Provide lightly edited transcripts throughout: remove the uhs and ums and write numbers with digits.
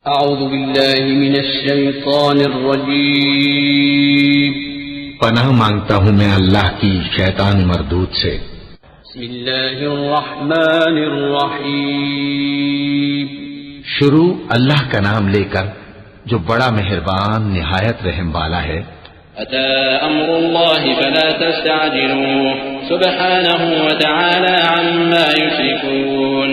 अऊज़ु बिल्लाहि मिनश शैतानिर रजीम। पनाह मांगता हूँ मैं अल्लाह की शैतान मरदूद से। बिस्मिल्लाहिर रहमानिर रहीम। शुरू अल्लाह का नाम लेकर जो बड़ा मेहरबान निहायत रहम वाला है। अता अम्रुल्लाहि फला तस्तअजिलूह सुब्हानहु व तआला अम्मा युश्रिकून।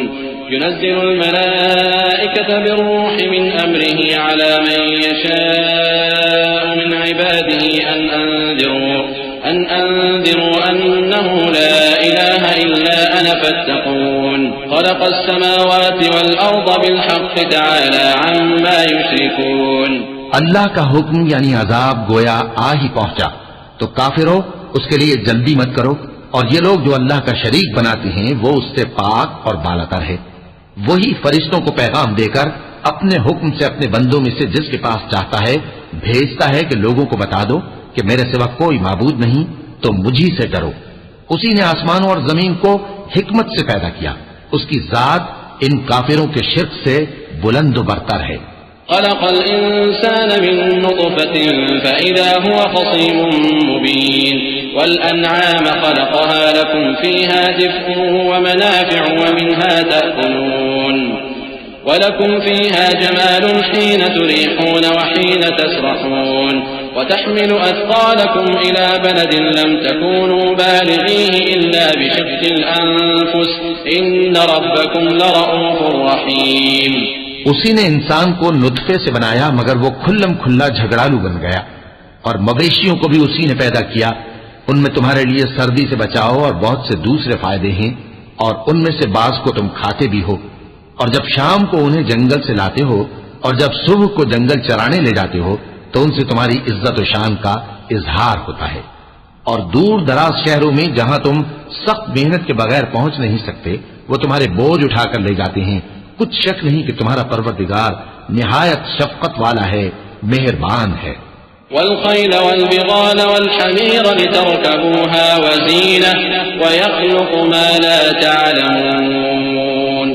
युनज़्ज़िलुल मलाइकता बिर्रूहि मिन अम्रिही अला मन यशाअ मिन इबादिही अन अंज़िरू अन्नहु ला इलाहा इल्ला अना फत्तक़ून। खलक़स समावाति वल अर्ज़ बिल हक़्क़ि तआला अम्मा युश्रिकून। अल्लाह का हुक्म यानी अजाब गोया आ ही पहुंचा तो काफिरों उसके लिए जल्दी मत करो, और ये लोग जो अल्लाह का शरीक बनाते हैं वो उससे पाक और बालातर है। वही फरिश्तों को पैगाम देकर अपने हुक्म से अपने बंदों में से जिसके पास चाहता है भेजता है कि लोगों को बता दो कि मेरे सिवा कोई माबूद नहीं, तो मुझी से डरो। उसी ने आसमानों और जमीन को हिकमत से पैदा किया, उसकी जात इन काफिरों के शिर्क से बुलंद बरतर है। खलक़ल इंसान मिन नुत्फ़तिन फ़इज़ा हुवा ख़सीमुम मुबीन। वल अनआम ख़लक़हा लकुम फ़ीहा दिफ़्उन व मनाफ़िअु व मिन्हा तअकुलून व लकुम फ़ीहा जमालुन हीन तुरीहून व हीन तसरहून व तहमिलु अथक़ालकुम इला बलदिन लम तकूनू बालिग़ीहि इल्ला बिशिक़्क़िल अनफ़ुस इन्न रब्बकुम लरऊफ़ुर रहीम। उसी ने इंसान को नुत्फे से बनाया मगर वो खुल्लम खुल्ला झगड़ालू बन गया, और मवेशियों को भी उसी ने पैदा किया। उनमें तुम्हारे लिए सर्दी से बचाओ और बहुत से दूसरे फायदे हैं, और उनमें से बाज को तुम खाते भी हो। और जब शाम को उन्हें जंगल से लाते हो और जब सुबह को जंगल चराने ले जाते हो तो उनसे तुम्हारी इज्जत और शान का इजहार होता है। और दूर दराज शहरों में जहां तुम सख्त मेहनत के बगैर पहुंच नहीं सकते वो तुम्हारे बोझ उठाकर ले जाते हैं। कुछ शक नहीं कि तुम्हारा परवरदिगार निहायत शफकत वाला है, मेहरबान है। वल्खैल वल्बिगाल वल्हमीर लितरकबूहा वज़ीनह वयख्लुक़ु मा ला तअलमून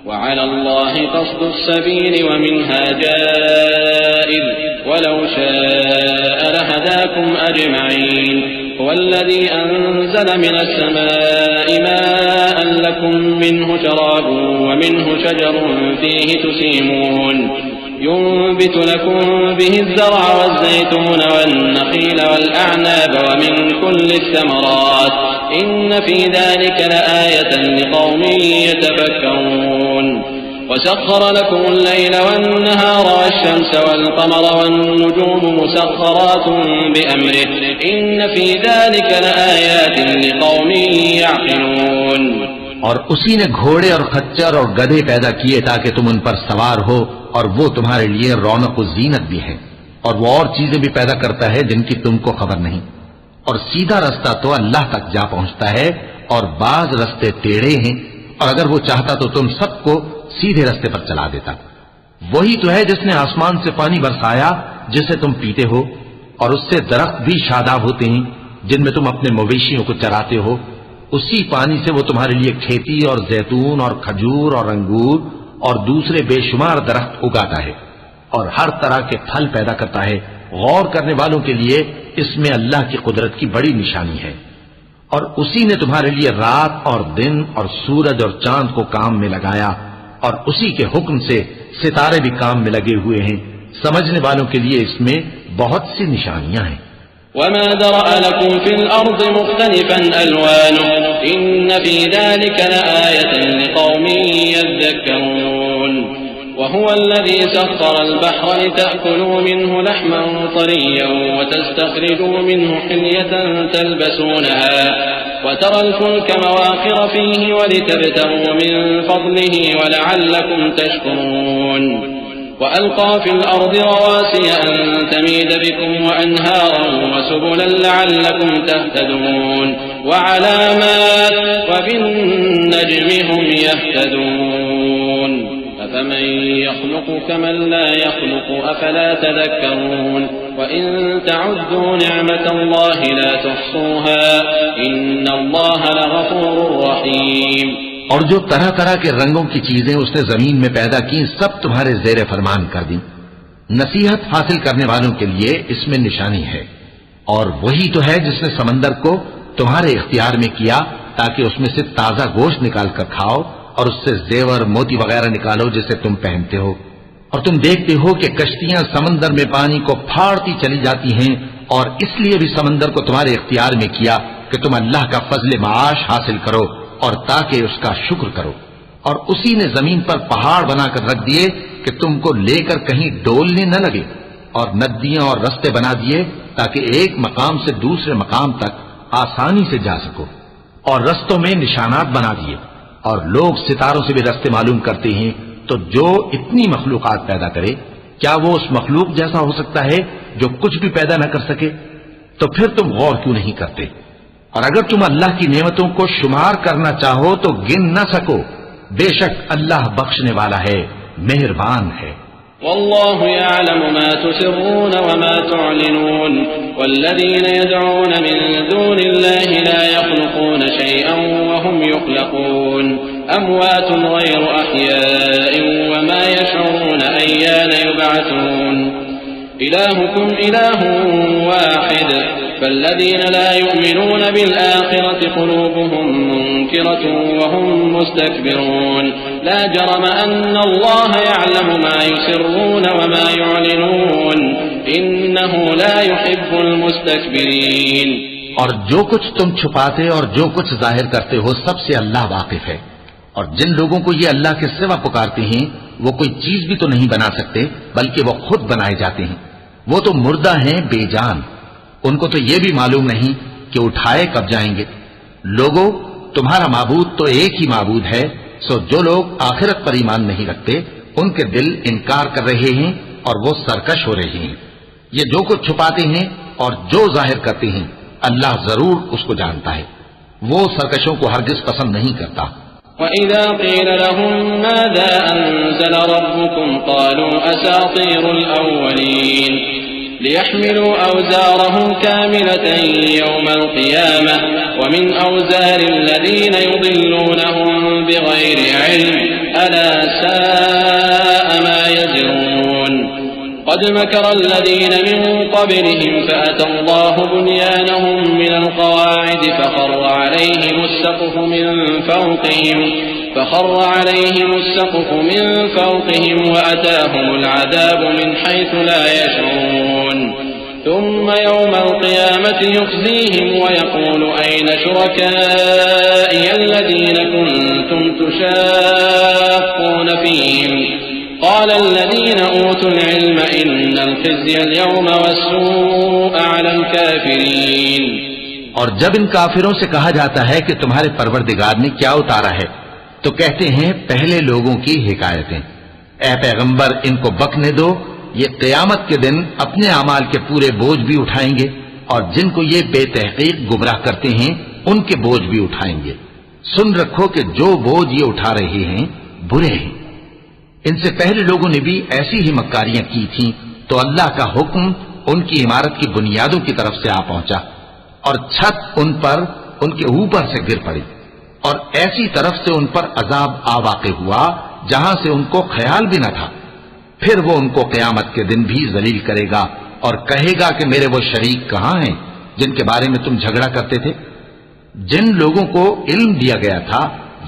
वअलल्लाहि क़स्दुस सबील वमिन्हा जाइर वलौ शाअ लहदाकुम अजमईन। हुवल्लज़ी अंज़ल मिनस समाइ माअन लकुम मिन्हु शराबुन वमिन्हु शजरुन फीहि तुसीमून। ينبت لكم به الزرع والزيتون والنخيل والأعناب ومن كل الثمرات إن في ذلك لآية لقوم يتفكرون. وسخر لكم الليل والنهار والشمس والقمر والنجوم مسخرات بأمره إن في ذلك لآيات لقوم يعقلون. और उसी ने घोड़े और खच्चर और गधे पैदा किए ताकि तुम उन पर सवार हो, और वो तुम्हारे लिए रौनक और जीनत भी है। और वो और चीजें भी पैदा करता है जिनकी तुमको खबर नहीं। और सीधा रास्ता तो अल्लाह तक जा पहुंचता है, और बाज रास्ते टेढ़े हैं, और अगर वो चाहता तो तुम सबको सीधे रास्ते पर चला देता। वही तो है जिसने आसमान से पानी बरसाया जिसे तुम पीते हो, और उससे दरख्त भी शादाब होते हैं जिनमें तुम अपने मवेशियों को चराते हो। उसी पानी से वो तुम्हारे लिए खेती और जैतून और खजूर और अंगूर और दूसरे बेशुमार दरख्त उगाता है, और हर तरह के फल पैदा करता है। गौर करने वालों के लिए इसमें अल्लाह की कुदरत की बड़ी निशानी है। और उसी ने तुम्हारे लिए रात और दिन और सूरज और चांद को काम में लगाया, और उसी के हुक्म से सितारे भी काम में लगे हुए हैं। समझने वालों के लिए इसमें बहुत सी निशानियां हैं। वमा ज़रअ लकुम फिल अर्ज़ मुख्तलिफ़न अलवानुहु इन्न फ़ी ज़ालिका लआयतन लिक़ौमिन यज़्ज़क्करून। वहुवा अल्लज़ी सख़्ख़रा अल-बहरा लितअकुलू मिन्हु लहमन तरिय्यन वतस्तख़रिजू मिन्हु हिल्यतन तल्बसूनहा वतरल फुल्का मवाख़िर फ़ीहि वलितबतग़ू मिन फ़ज़लिहि वलअल्लकुम तशकुरून। وألقى في الأرض رواسي أن تميد بكم وأنهارا وسبلا لعلكم تهتدون وعلامات وبالنجم هم يهتدون. أفمن يخلق كمن لا يخلق أفلا تذكرون. وإن تعدوا نعمة الله لا تحصوها إن الله لغفور رحيم. और जो तरह तरह के रंगों की चीजें उसने जमीन में पैदा की, सब तुम्हारे जेर फरमान कर दी। नसीहत हासिल करने वालों के लिए इसमें निशानी है। और वही तो है जिसने समंदर को तुम्हारे इख्तियार में किया ताकि उसमें से ताजा गोश्त निकाल कर खाओ और उससे जेवर मोती वगैरह निकालो जिसे तुम पहनते हो। और तुम देखते हो कि कश्तियां समंदर में पानी को फाड़ती चली जाती हैं, और इसलिए भी समंदर को तुम्हारे इख्तियार में किया कि तुम अल्लाह का फजल माश हासिल करो और ताकि उसका शुक्र करो। और उसी ने जमीन पर पहाड़ बनाकर रख दिए कि तुमको लेकर कहीं डोलने न लगे, और नदियां और रस्ते बना दिए ताकि एक मकाम से दूसरे मकाम तक आसानी से जा सको। और रस्तों में निशानात बना दिए, और लोग सितारों से भी रास्ते मालूम करते हैं। तो जो इतनी मखलूकात पैदा करे, क्या वो उस मखलूक जैसा हो सकता है जो कुछ भी पैदा न कर सके? तो फिर तुम गौर क्यों नहीं करते? और अगर तुम अल्लाह की नेमतों को शुमार करना चाहो तो गिन न सको। बेशक अल्लाह बख्शने वाला है, मेहरबान है। वल्लाहु यअलमु मा तुसिर्रून व मा तुअलिनून वल्लज़ीन यदऊन मिन दूनिल्लाहि ला यख्लुकून शैअन व हुम युख्लकून अमवातुन गैरु अहयाइन व मा यशऊरून अय्यान युबअसून इलाहुकुम इलाहुन वाहिद فالذين لا يؤمنون بالآخرة قلوبهم منكرة وهم مستكبرون لا جرم أن الله يعلم ما يسرون وما يعلنون إنه لا يحب المستكبرين। और जो कुछ तुम छुपाते और जो कुछ जाहिर करते हो सबसे अल्लाह वाकिफ है। और जिन लोगों को ये अल्लाह के सिवा पुकारते हैं वो कोई चीज भी तो नहीं बना सकते, बल्कि वो खुद बनाए जाते हैं। वो तो मुर्दा हैं, बेजान। उनको तो ये भी मालूम नहीं कि उठाए कब जाएंगे। लोगों, तुम्हारा माबूद तो एक ही माबूद है। सो जो लोग आखिरत पर ईमान नहीं रखते उनके दिल इनकार कर रहे हैं और वो सरकश हो रहे हैं। ये जो कुछ छुपाते हैं और जो जाहिर करते हैं अल्लाह जरूर उसको जानता है। वो सरकशों को हरगिज पसंद नहीं करता। وَإِذَا قِيلَ لَهُم مَّاذَا أَنزَلَ رَبُّكُمْ قَالُوا أَسَاطِيرُ الْأَوَّلِينَ ليحملوا أوزارهم كاملة يوم القيامة ومن أوزار الذين يضلونهم بغير علم ألا ساء ما يزرون قد مكر الذين من قبلهم فأتى الله بنيانهم من القواعد فخر عليهم السقف من فوقهم وأتاهم العذاب من حيث لا يشعرون ثم يوم القيامة يخزيهم ويقول أين شركائي الذين كنتم تشاقون فيهم قال الذين أوتوا العلم إن الخزي اليوم والسوء على الكافرين। और जब इन काफिरों से कहा जाता है कि तुम्हारे परवरदिगार ने क्या उतारा है, तो कहते हैं पहले लोगों की हिकायतें। ऐ पैगंबर, इनको बकने दो, ये क़यामत के दिन अपने अमाल के पूरे बोझ भी उठाएंगे और जिनको ये बेतहकीक गुमराह करते हैं उनके बोझ भी उठाएंगे। सुन रखो कि जो बोझ ये उठा रहे हैं बुरे हैं। इनसे पहले लोगों ने भी ऐसी ही मक्कारियां की थीं, तो अल्लाह का हुक्म उनकी इमारत की बुनियादों की तरफ से आ पहुंचा और छत उन पर उनके ऊपर से गिर पड़ी और ऐसी तरफ से उन पर अजाब आ वाक़े हुआ जहां से उनको ख्याल भी न था। फिर वो उनको क़यामत के दिन भी जलील करेगा और कहेगा कि मेरे वो शरीक कहां हैं जिनके बारे में तुम झगड़ा करते थे। जिन लोगों को इल्म दिया गया था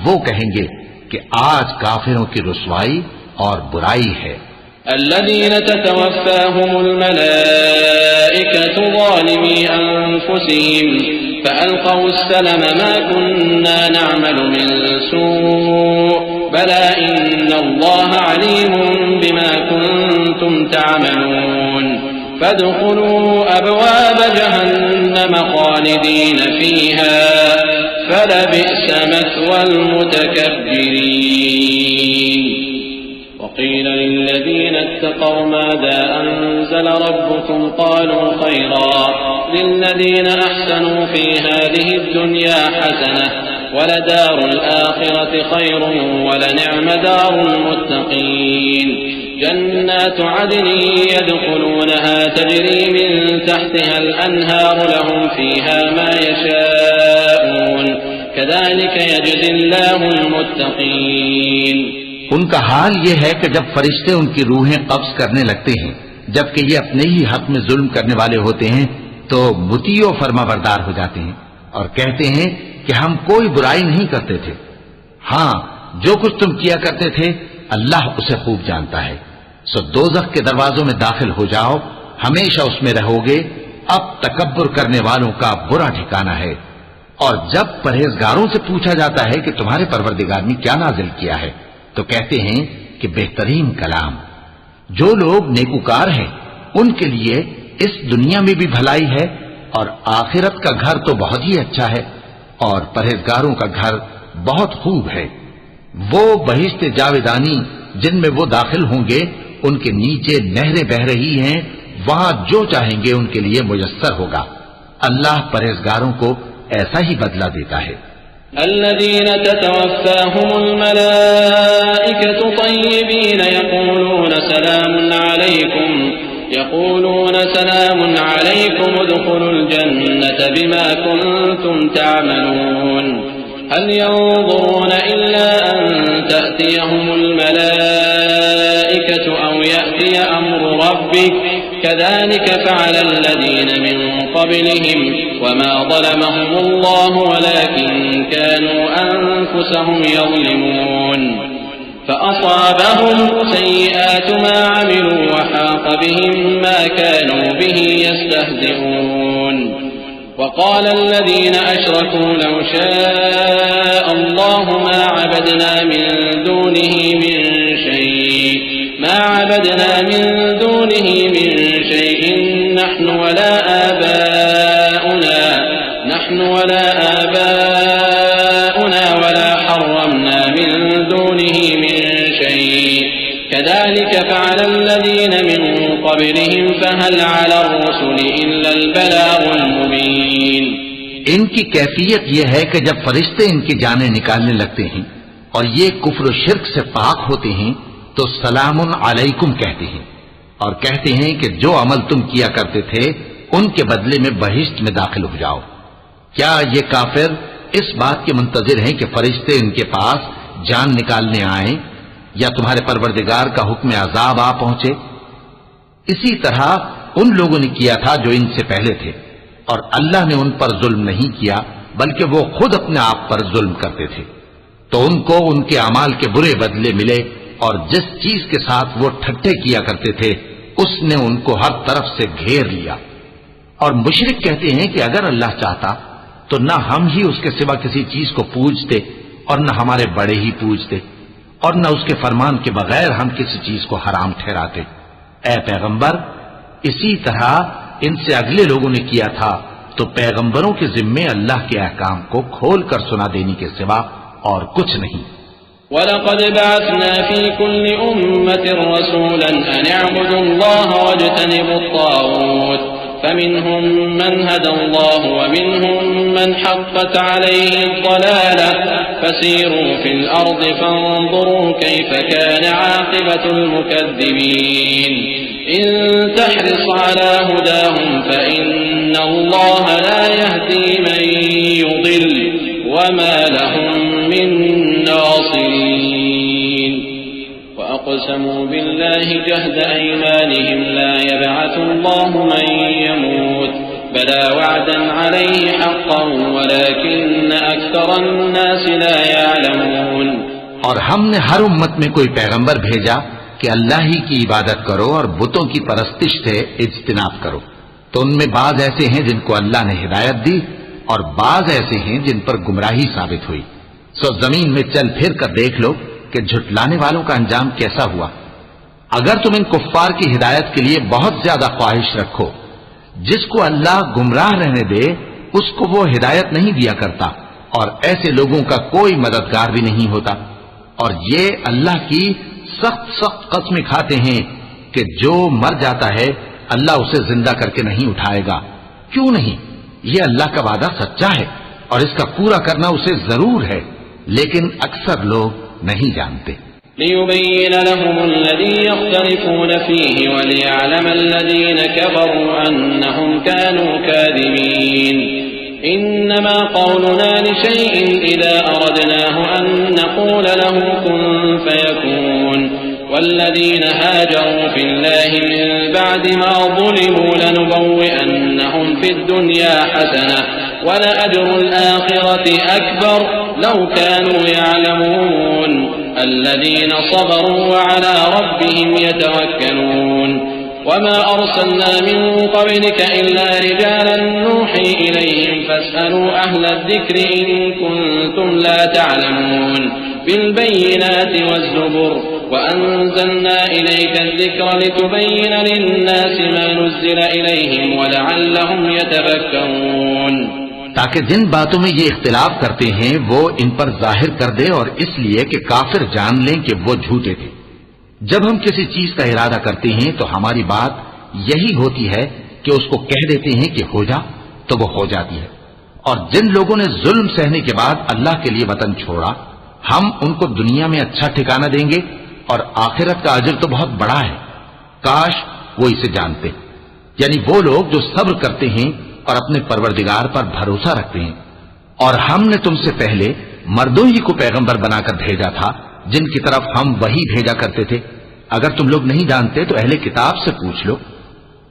वो कहेंगे कि आज काफिरों की रुसवाई और बुराई है। الذين تتوفاهم الملائكة ظالمي أنفسهم فألقوا السلم ما كنا نعمل من سوء بلى إن الله عليم بما كنتم تعملون فادخلوا أبواب جهنم خالدين فيها فلبئس مثوى المتكبرين وقيل للذين اتقوا ماذا أنزل ربكم قالوا خيرا للذين أحسنوا في هذه الدنيا حسنة ولدار الآخرة خير ولنعم دار المتقين جنات عدن يدخلونها تجري من تحتها الأنهار لهم فيها ما يشاءون कज़ालिक यजज़िल्लाहुल मुत्तक़ीन। उनका हाल ये है कि जब फरिश्ते उनकी रूहें कब्ज करने लगते हैं, जबकि ये अपने ही हक में जुल्म करने वाले होते हैं, तो मुतीओ फर्माबरदार हो जाते हैं और कहते हैं कि हम कोई बुराई नहीं करते थे। हाँ, जो कुछ तुम किया करते थे अल्लाह उसे खूब जानता है। सो दोज़ख के दरवाजों में दाखिल हो जाओ, हमेशा उसमें रहोगे। अब तकब्बुर करने वालों का बुरा ठिकाना है। और जब परहेजगारों से पूछा जाता है कि तुम्हारे परवरदिगार ने क्या नाजिल किया है, तो कहते हैं कि बेहतरीन कलाम। जो लोग नेकुकार हैं उनके लिए इस दुनिया में भी भलाई है और आखिरत का घर तो बहुत ही अच्छा है, और परहेजगारों का घर बहुत खूब है। वो बहिश्ते जावेदानी जिनमें वो दाखिल होंगे, उनके नीचे नहरें बह रही हैं, वहां जो चाहेंगे उनके लिए मुयस्सर होगा। अल्लाह परहेजगारों को ऐसा ही बदला देता है। अल्लज़ीना ततवफ़्फ़ाहुमुल मलाइकतु तय्यबीन यक़ूलून सलामुन अलैकुम उदख़ुलुल जन्नत बिमा कुन्तुम तअमलून हल यंज़ुरून इल्ला अन तअतियहुमुल मलाइकतु औ यअतिय अम्रु रब्बिक कज़ालिक फ़अलल लज़ीना मिन क़ब्लिहिम वमा ज़लमहुमुल्लाहु वलाकिन कानू अनफुसहुम यज़लिमून फ़असाबहुम सय्यिआतु मा अमिलू वहाक़ बिहिम मा कानू बिही यस्तहज़िऊन वक़ाल الذين أشركوا لو شاء الله ما عبدنا من دونه من شيء نحن ولا آباؤنا ولا حرمنا من دونه من شيء كذلك فعل الذين من قبلهم فهل على الرسل إلا البلاغ المبين। इनकी कैफियत यह है कि जब फरिश्ते इनकी जानें निकालने लगते हैं और ये कुफ्र शिर्क से पाक होते हैं, तो सलामुन अलैकुम कहते हैं और कहते हैं कि जो अमल तुम किया करते थे उनके बदले में बहिश्त में दाखिल हो जाओ। क्या ये काफिर इस बात के मुंतजिर हैं कि फरिश्ते इनके पास जान निकालने आए या तुम्हारे परवरदिगार का हुक्म अजाब आ पहुंचे? इसी तरह उन लोगों ने किया था जो इनसे पहले थे, और अल्लाह ने उन पर जुल्म नहीं किया बल्कि वो खुद अपने आप पर जुल्म करते थे। तो उनको उनके अमाल के बुरे बदले मिले, और जिस चीज के साथ वो ठट्ठे किया करते थे उसने उनको हर तरफ से घेर लिया। और मुशरिक कहते हैं कि अगर अल्लाह चाहता तो न हम ही उसके सिवा किसी चीज को पूजते और न हमारे बड़े ही पूजते, और न उसके फरमान के बगैर हम किसी चीज को हराम ठहराते। ऐ पैगंबर, इसी तरह इनसे अगले लोगों ने किया था, तो पैगंबरों के जिम्मे अल्लाह के अहकाम को खोल कर सुना देने के सिवा और कुछ नहीं। वलक़द बअसना फी कुल्लि उम्मतिन रसूलन अन अअबुदुल्लाह वज्तनिबुत्ताग़ूत फमिनहुम मन हदल्लाहु वमिनहुम मन हक़्क़त अलैहि अद्दलालह फसीरू फिल अर्दि फंज़ुरू कैफ़ कान आक़िबतुल मुकज़्ज़िबीन इन तहरिस अला हुदाहुम फ़इन्नल्लाह ला यहदी मन युदिल वमा लहुम मिन नासिरीन वअक़समू बिल्लाहि जहद अयमानिहिम ला यबअथुल्लाहु मन यमूत बला वअदन अलैहि हक़्क़न वलाकिन्न अक्सरन्नास ला यअलमून। और हमने हर उम्मत में कोई पैगंबर भेजा कि अल्लाह ही की इबादत करो और बुतों की परस्तिश से इज्तिनाब करो। तो उनमें बाज ऐसे हैं जिनको अल्लाह ने हिदायत दी और बाज ऐसे हैं जिन पर गुमराही साबित हुई। सो जमीन में चल फिर कर देख लो कि झुटलाने वालों का अंजाम कैसा हुआ। अगर तुम इन कुफ्फार की हिदायत के लिए बहुत ज्यादा ख्वाहिश रखो, जिसको अल्लाह गुमराह रहने दे उसको वो हिदायत नहीं दिया करता, और ऐसे लोगों का कोई मददगार भी नहीं होता। और ये अल्लाह की सख्त सख्त कस्में खाते हैं कि जो मर जाता है अल्लाह उसे जिंदा करके नहीं उठाएगा। क्यों नहीं? ये अल्लाह का वादा सच्चा है और इसका पूरा करना उसे जरूर है, लेकिन अक्सर लोग नहीं जानते। लियुबय्यिन लहुमुल्लज़ी यख्तलिफून फ़ीहि वलियअलमल्लज़ीन कफ़रू अन्नहुम कानू काज़िबीन। इन्नमा क़ौलुना लिशैइन इज़ा अरदनाहु अन नक़ूल लहु कुन फ़यकून वल्लज़ीन हाजरू फ़िल्लाहि मिन बअदि मा ज़ुलिमू लनुबव्विअन्नहुम फ़िद्दुन्या हसनह वलअज्रुल आखिरति अकबर लौ कानू यअलमून الذين صبروا وعلى ربهم يتوكلون وما أرسلنا من قبلك إلا رجالا نوحي إليهم فاسألوا أهل الذكر إن كنتم لا تعلمون بالبينات والزبر وأنزلنا إليك الذكر لتبين للناس ما نزل إليهم ولعلهم يتفكرون ताकि जिन बातों में ये इख्तिलाफ करते हैं वो इन पर जाहिर कर दे और इसलिए कि काफिर जान लें कि वो झूठे थे। जब हम किसी चीज का इरादा करते हैं तो हमारी बात यही होती है कि उसको कह देते हैं कि हो जा, तो वो हो जाती है। और जिन लोगों ने जुल्म सहने के बाद अल्लाह के लिए वतन छोड़ा, हम उनको दुनिया में अच्छा ठिकाना देंगे और आखिरत का अजर तो बहुत बड़ा है। काश वो इसे जानते। यानी वो लोग जो सब्र करते हैं और अपने परवरदिगार पर भरोसा रखते हैं। और हमने तुमसे पहले मर्दों ही को पैगंबर बनाकर भेजा था, जिनकी तरफ हम वही भेजा करते थे। अगर तुम लोग नहीं जानते तो अहले किताब से पूछ लो।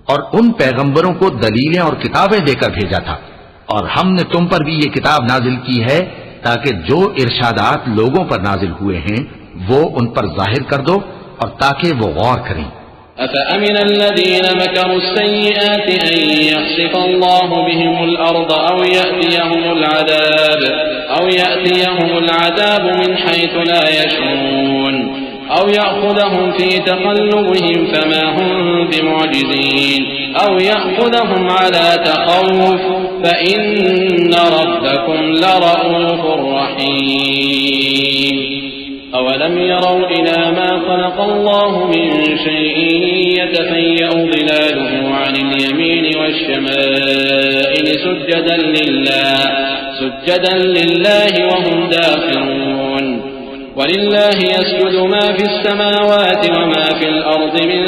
और उन पैगंबरों को दलीलें और किताबें देकर भेजा था। और हमने तुम पर भी ये किताब नाजिल की है ताकि जो इरशादात लोगों पर नाजिल हुए हैं वो उन पर जाहिर कर दो और ताकि वो गौर करें। أفأمن الذين مكروا السيئات أن يخسف الله بهم الأرض أو يأتيهم العذاب من حيث لا يشعرون أو يأخذهم في تقلبهم فما هم بمعجزين أو يأخذهم على تخوف فإن ربكم لرءوف رحيم أولم يروا إلى ما خلق الله من شيء يتفيأ ظلاله عن اليمين والشمائل سجدا لله وهم داخرون ولله يسجد ما في السماوات وما في الأرض من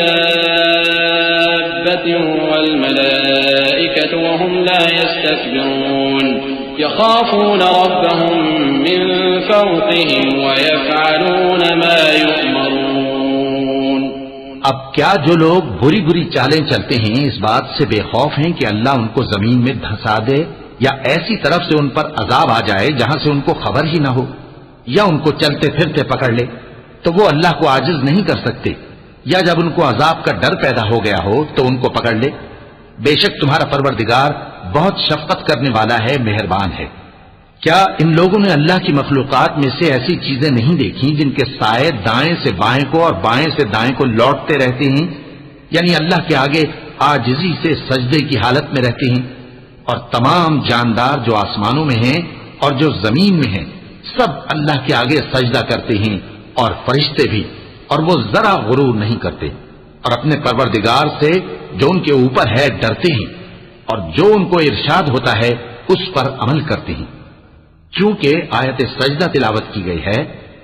دابة والملائكة وهم لا يستكبرون يخافون ربهم من فوقهم ويفعلون ما يؤمرون। अब क्या जो लोग बुरी बुरी चालें चलते हैं इस बात से बेखौफ हैं कि अल्लाह उनको जमीन में धंसा दे या ऐसी तरफ से उन पर अजाब आ जाए जहां से उनको खबर ही न हो, या उनको चलते फिरते पकड़ ले, तो वो अल्लाह को आजिज नहीं कर सकते। या जब उनको अजाब का डर पैदा हो गया हो तो उनको पकड़ ले। बेशक तुम्हारा परवरदिगार बहुत शफकत करने वाला है, मेहरबान है। क्या इन लोगों ने अल्लाह की मखलूकात में से ऐसी चीजें नहीं देखी जिनके साए दाएं से बाएं को और बाएं से दाएं को लौटते रहते हैं, यानी अल्लाह के आगे आजिजी से सजदे की हालत में रहते हैं। और तमाम जानदार जो आसमानों में हैं और जो जमीन में हैं सब अल्लाह के आगे सजदा करते हैं, और फरिश्ते भी, और वो जरा गुरूर नहीं करते और अपने परवरदिगार से जो उनके ऊपर है डरते हैं और जो उनको इरशाद होता है उस पर अमल करते हैं। चूंकि आयत सजदा तिलावत की गई है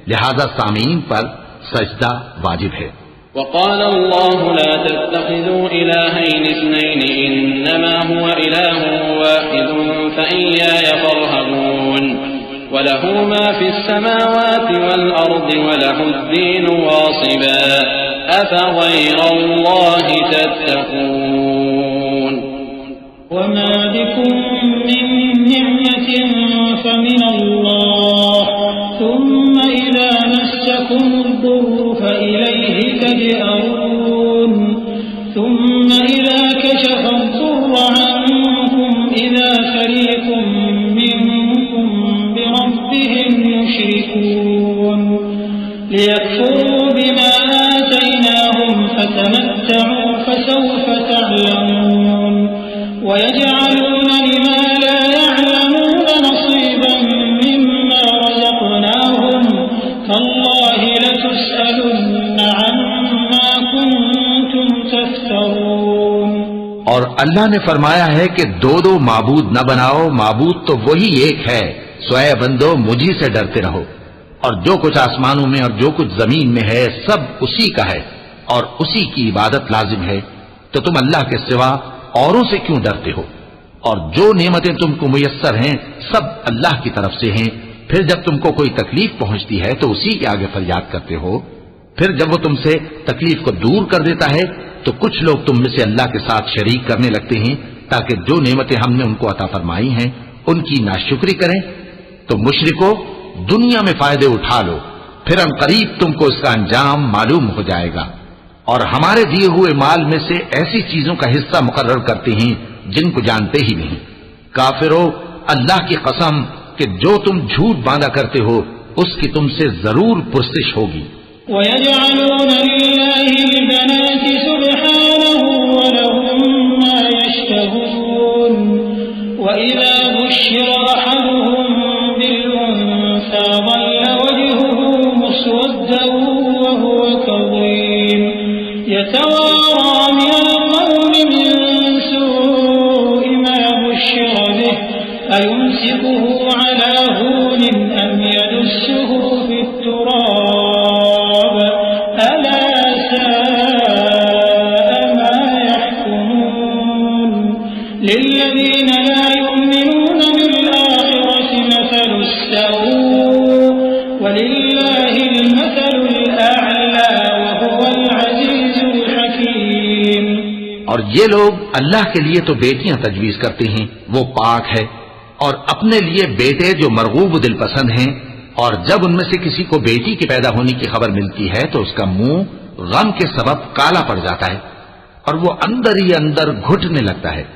लिहाजा सामीन पर सजदा वाजिब है। وقال الله لا تتخذوا إلهين اثنين إنما هو إله واحد فإياي فارهبون وله ما في السماوات والأرض وله الدين واصبا أفغير الله تتقون وما بكم من نعمة فمن الله ثم إذا مسكم الضر فإليه تجأرون ثم إذا كشف الضر عنكم إذا فريق منكم بربهم يشركون ليكفروا بما آتيناهم فتمتعوا فسوف تعلمون ويجعلون لما لا يعلمون نصيبا مما رزقناهم تالله لتسألن عما كنتم تفترون। और अल्लाह ने फरमाया है कि दो दो माबूद न बनाओ, माबूद तो वही एक है, सोए बंदो मुझी से डरते रहो। और जो कुछ आसमानों में और जो कुछ जमीन में है सब उसी का है और उसी की इबादत लाजिम है, तो तुम अल्लाह के सिवा औरों से क्यों डरते हो? और जो नेमतें तुमको मुयस्सर हैं सब अल्लाह की तरफ से हैं। फिर जब तुमको कोई तकलीफ पहुंचती है तो उसी के आगे फरियाद करते हो। फिर जब वो तुमसे तकलीफ को दूर कर देता है तो कुछ लोग तुम में से अल्लाह के साथ शरीक करने लगते हैं ताकि जो नेमतें हमने उनको अता फरमाई हैं उनकी नाशुक्री करें। तो मुशरिको, दुनिया में फायदे उठा लो, फिर अनकरीब तुमको इसका अंजाम मालूम हो जाएगा। और हमारे दिए हुए माल में से ऐसी चीजों का हिस्सा मुकर्रर करते हैं जिनको जानते ही नहीं। काफिरो, अल्लाह की कसम कि जो तुम झूठ बांधा करते हो उसकी तुमसे जरूर पुरसिश होगी। और ये लोग अल्लाह के लिए तो बेटियां तजवीज करते हैं, वो पाक है, और अपने लिए बेटे जो मरगूब दिल पसंद हैं। और जब उनमें से किसी को बेटी के पैदा होने की खबर मिलती है तो उसका मुंह गम के सबब काला पड़ जाता है और वो अंदर ही अंदर घुटने लगता है।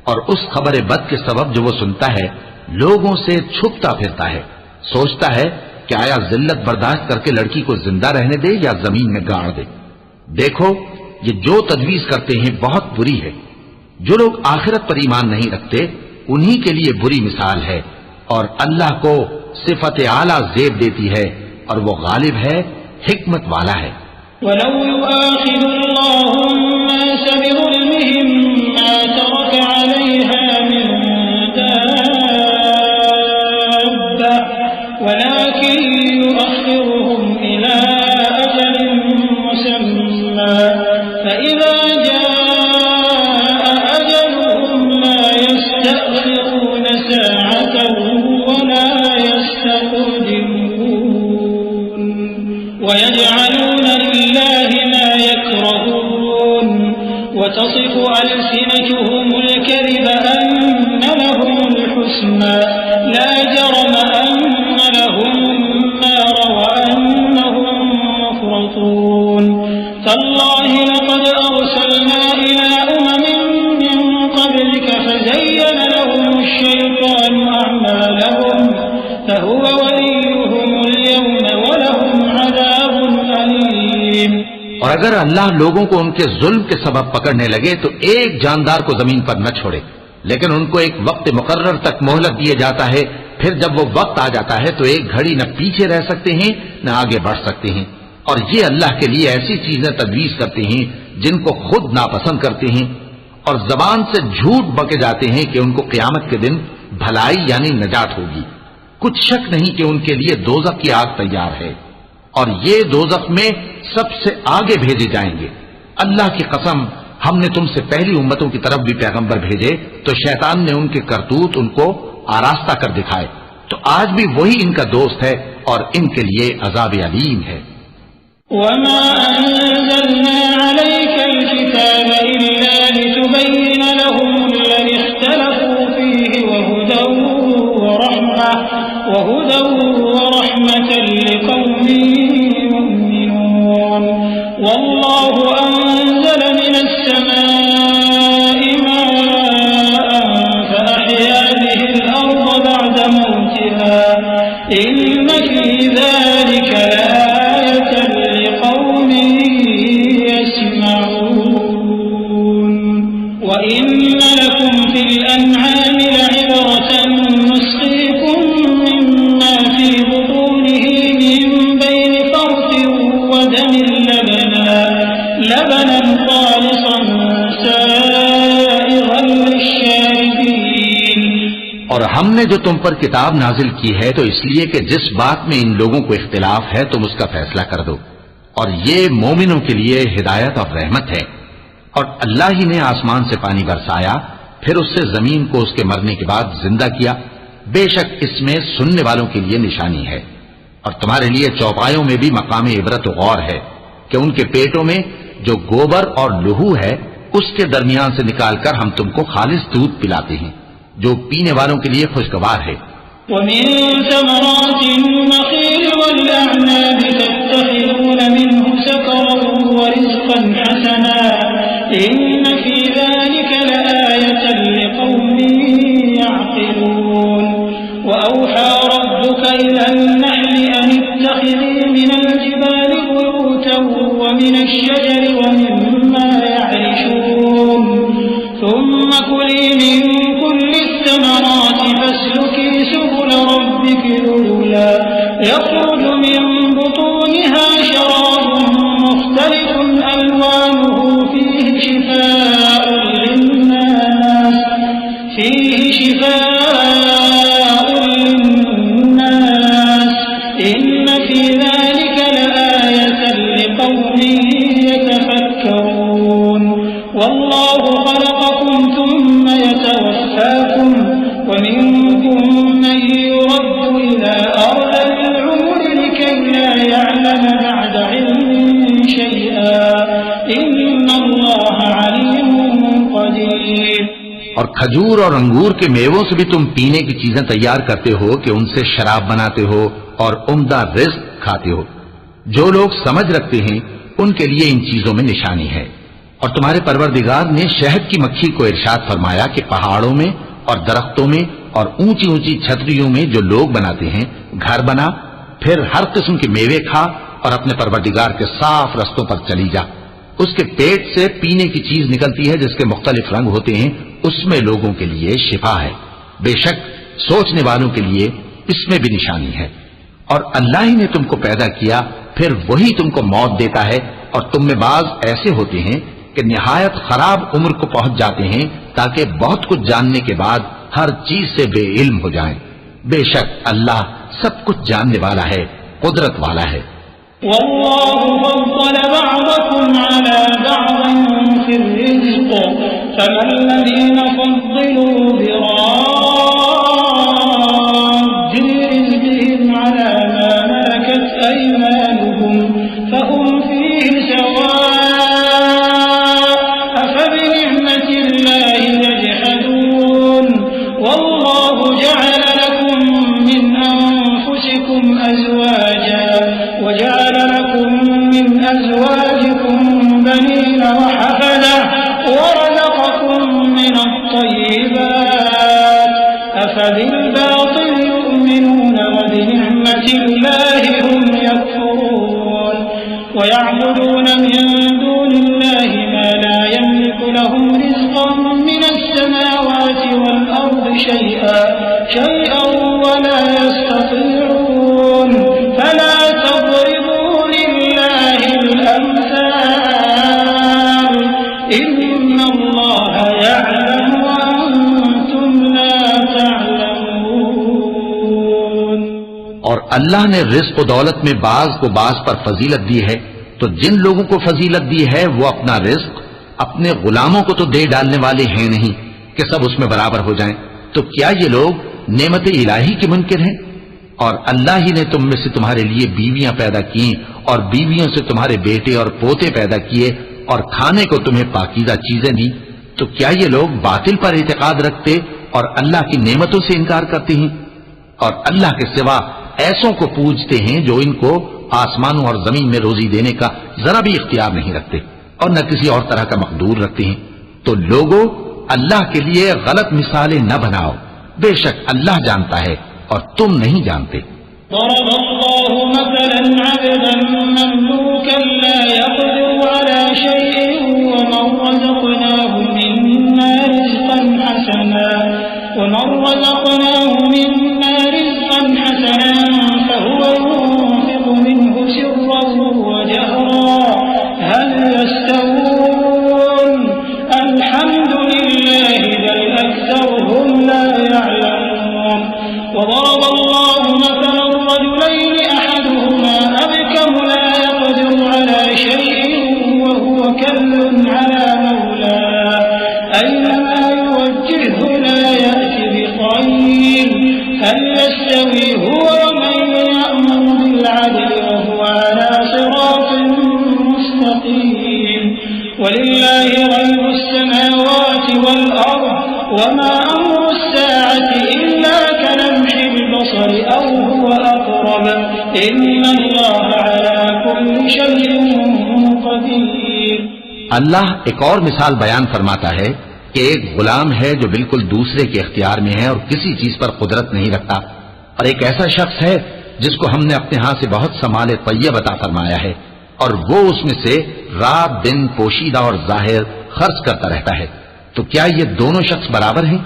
और उस खबर बद के सबब जो वो सुनता है लोगों से छुपता फिरता है, सोचता है कि आया जिल्लत बर्दाश्त करके लड़की को जिंदा रहने दे या जमीन में गाड़ दे। देखो, ये जो तजवीज करते हैं बहुत बुरी है। जो लोग आखिरत पर ईमान नहीं रखते उन्हीं के लिए बुरी मिसाल है। और अल्लाह को सिफत आला जेब देती है और वो गालिब है, हिकमत वाला है। और अगर अल्लाह लोगों को उनके जुल्म के सबब पकड़ने लगे तो एक जानदार को जमीन पर न छोड़े, लेकिन उनको एक वक्त मुकर्रर तक मोहलत दिया जाता है। फिर जब वो वक्त आ जाता है तो एक घड़ी न पीछे रह सकते हैं न आगे बढ़ सकते हैं। और ये अल्लाह के लिए ऐसी चीजें तजवीज करते हैं जिनको खुद नापसंद करते हैं और जबान से झूठ बके जाते हैं कि उनको क़यामत के दिन भलाई यानी नजात होगी। कुछ शक नहीं कि उनके लिए दोज़ख की आग तैयार है और ये दोज़ख में सबसे आगे भेजे जाएंगे। अल्लाह की कसम, हमने तुमसे पहली उम्मतों की तरफ भी पैगंबर भेजे तो शैतान ने उनके करतूत उनको आरास्ता कर दिखाए। तो आज भी वही इनका दोस्त है और इनके लिए अज़ाब अलीम है। और हमने जो तुम पर किताब नाजिल की है तो इसलिए कि जिस बात में इन लोगों को इख्तिलाफ है तुम उसका फैसला कर दो। और ये मोमिनों के लिए हिदायत और रहमत है। और अल्लाह ही ने आसमान से पानी बरसाया, फिर उससे जमीन को उसके मरने के बाद जिंदा किया। बेशक इसमें सुनने वालों के लिए निशानी है, और तुम्हारे लिए चौपायों में भी मकाम इबरत गौर है कि उनके पेटों में जो गोबर और लहू है उसके दरमियान से निकालकर हम तुमको खालिस दूध पिलाते हैं जो पीने वालों के लिए खुशगवार है। और खजूर और अंगूर के मेवों से भी तुम पीने की चीजें तैयार करते हो कि उनसे शराब बनाते हो और उम्दा रिज़्क खाते हो। जो लोग समझ रखते हैं उनके लिए इन चीजों में निशानी है। और तुम्हारे परवरदिगार ने शहद की मक्खी को इरशाद फरमाया कि पहाड़ों में और दरख्तों में और ऊंची ऊंची छतरियों में जो लोग बनाते हैं घर बना, फिर हर किस्म के मेवे खा और अपने परवरदिगार के साफ रस्तों पर चली जा। उसके पेट से पीने की चीज निकलती है जिसके मुख्तलिफ रंग होते हैं, उसमें लोगों के लिए शिफा है। बेशक सोचने वालों के लिए इसमें भी निशानी है। और अल्लाह ही ने तुमको पैदा किया, फिर वही तुमको मौत देता है। और तुम में बाज ऐसे होते हैं कि निहायत खराब उम्र को पहुंच जाते हैं ताकि बहुत कुछ जानने के बाद हर चीज से बेइल्म हो जाएं। बेशक अल्लाह सब कुछ जानने वाला है, कुदरत वाला है। और अल्लाह ने रिज़्क़ और दौलत में बाज को बाज पर फजीलत दी है, तो जिन लोगों को फजीलत दी है वो अपना रिज़्क़ अपने गुलामों को तो दे डालने वाले हैं नहीं कि सब उसमें बराबर हो जाएं। तो क्या ये लोग नेमत इलाही के मुनकिर हैं? और अल्लाह ही ने तुम में से तुम्हारे लिए बीवियां पैदा की और बीवियों से तुम्हारे बेटे और पोते पैदा किए और खाने को तुम्हें पाकीज़ा चीजें दी। तो क्या ये लोग बातिल पर इतिकाद रखते और अल्लाह की नेमतों से इनकार करते हैं? और अल्लाह के सिवा ऐसों को पूजते हैं जो इनको आसमानों और जमीन में रोजी देने का जरा भी इख्तियार नहीं रखते और न किसी और तरह का मकदूर रखते हैं। तो लोगों, अल्लाह के लिए गलत मिसालें न बनाओ, बेशक अल्लाह जानता है और तुम नहीं जानते। यस्तवी हुवा वमन यअमुरु बिल अदलि वहुवा अला सिरातिन मुस्तकीम वलिल्लाहि गैबुस समावाति वल अर्द वमा अम्रु अस्साअति इल्ला कलम्हिल बसरि औ हुवा अक़रब इन्नल्लाहा अला कुल्लि शैइन क़दीर। अल्लाह एक और मिसाल बयान फरमाता है कि एक गुलाम है जो बिल्कुल दूसरे के इख्तियार में है और किसी चीज पर कुदरत नहीं रखता, और एक ऐसा शख्स है जिसको हमने अपने हाथ से बहुत समाले तय्यब अता फरमाया है और वो उसमें से रात दिन पोशीदा और जाहिर खर्च करता रहता है। तो क्या ये दोनों शख्स बराबर हैं?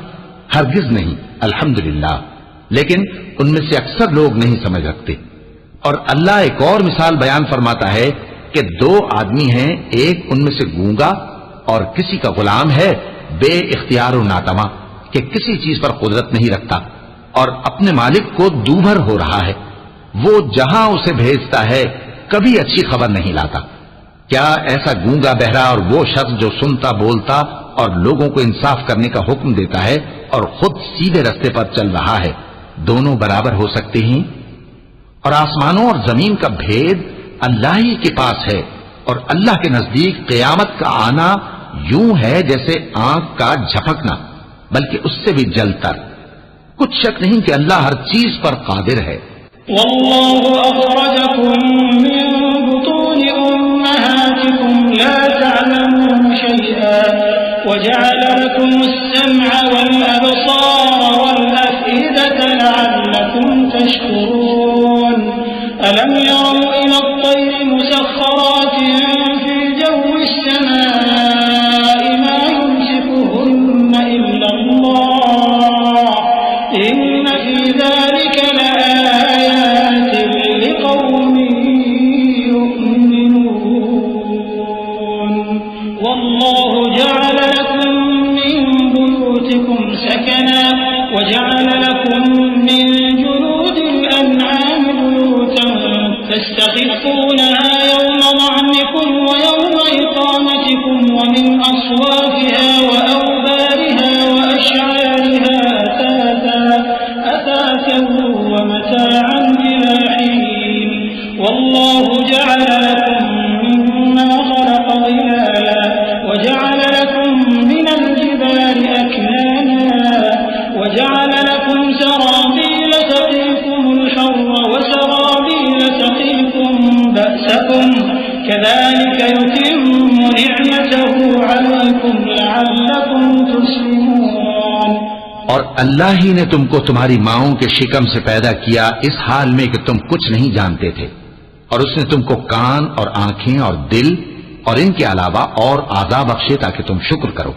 हरगिज नहीं, अल्हम्दुलिल्लाह। लेकिन उनमें से अक्सर लोग नहीं समझ रखते। और अल्लाह एक और मिसाल बयान फरमाता है कि दो आदमी हैं, एक उनमें से गूंगा और किसी का गुलाम है बे इख्तियार नातमा कि किसी चीज पर कुदरत नहीं रखता और अपने मालिक को दूभर हो रहा है। वो जहां उसे भेजता है कभी अच्छी खबर नहीं लाता। क्या ऐसा गूंगा बहरा और वो शख्स जो सुनता बोलता और लोगों को इंसाफ करने का हुक्म देता है और खुद सीधे रास्ते पर चल रहा है, दोनों बराबर हो सकते हैं? और आसमानों और जमीन का भेद अल्लाह ही के पास है और अल्लाह के नजदीक क़यामत का आना यूं है जैसे आंख का झपकना, बल्कि उससे भी जलतर। कुछ शक नहीं कि अल्लाह हर चीज पर कादिर है। वल्लाहु अखरजकुम मिन बुतूनि उम्महातिकुम ला तअलमून शैआ वजअल लकुमुस समअ वल अबसार वल अफइदत लअल्लकुम तशकुरून अलम यरौ इला अत-तयरि मुसख्खरातिन फी जव्विस समाइ मा युमसिकुहुन्न इल्ला अल्लाह इन्न फी ज़ालिका लआयातिन लिक़ौमिन यु'मिनून वल्लाहु जअल लकुम मिन बुयूतिकुम सकना वजअल लकुम मिन जुलूदिल अन'आम बुयूतन तस्तख़िफ़ूनहा यawma ضعنكم ويوم إقامتكم ومن أصوافها وأوبارها وأشعارها أثاثا ومتاعا إلى حين والله جعل لكم مما خلق ظلالا وجعل لكم من الجبال أكنانا وجعل لكم سرابيل تقيكم الحر وسرابيل تقيكم بأسكم كذلك يتم نعمته عليكم لعلكم تسلمون। और अल्लाह ही ने तुमको तुम्हारी माओं के शिकम से पैदा किया इस हाल में कि तुम कुछ नहीं जानते थे, और उसने तुमको कान और आंखें और दिल और इनके अलावा और आज़ा बख्शे ताकि तुम शुक्र करो।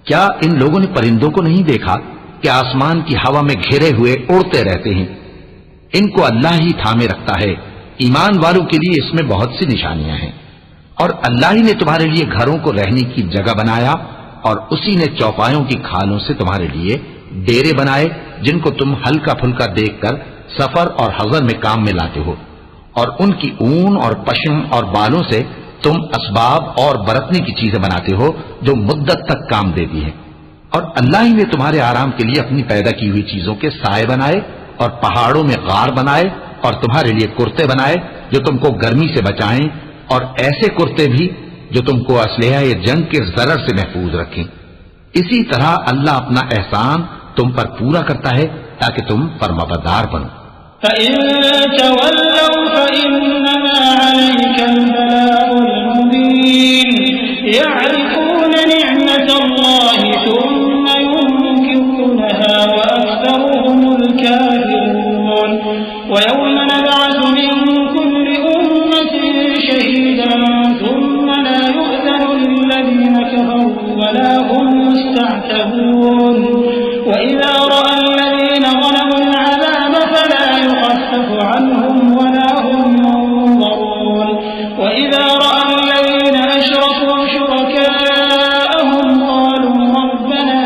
क्या इन लोगों ने परिंदों को नहीं देखा कि आसमान की हवा में घिरे हुए उड़ते रहते हैं? इनको अल्लाह ही थामे रखता है। ईमान वालों के लिए इसमें बहुत सी निशानियां हैं। और अल्लाह ही ने तुम्हारे लिए घरों को रहने की जगह बनाया और उसी ने चौपायों की खालों से तुम्हारे लिए डेरे बनाए जिनको तुम हल्का फुल्का देखकर सफर और हज़र में काम में लाते हो, और उनकी ऊन और पश्म और बालों से तुम असबाब और बरतने की चीजें बनाते हो जो मुद्दत तक काम देती है। और अल्लाह ही ने तुम्हारे आराम के लिए अपनी पैदा की हुई चीजों के साए बनाए और पहाड़ों में गार बनाए और तुम्हारे लिए कुर्ते बनाए जो तुमको गर्मी से बचाएं, और ऐसे कुर्ते भी जो तुमको असलहा या जंग के जरर से महफूज रखें। इसी तरह अल्लाह अपना एहसान तुम पर पूरा करता है ताकि तुम फरमाबरदार बनो। ويوم نبعث من كل أمة شهيدا ثم لا يؤذن للذين كفروا ولا هم يستعتبون وإذا رأى الذين ظلموا العذاب فلا يخفف عنهم ولا هم ينظرون وإذا رأى الذين أشركوا شركاءهم قالوا ربنا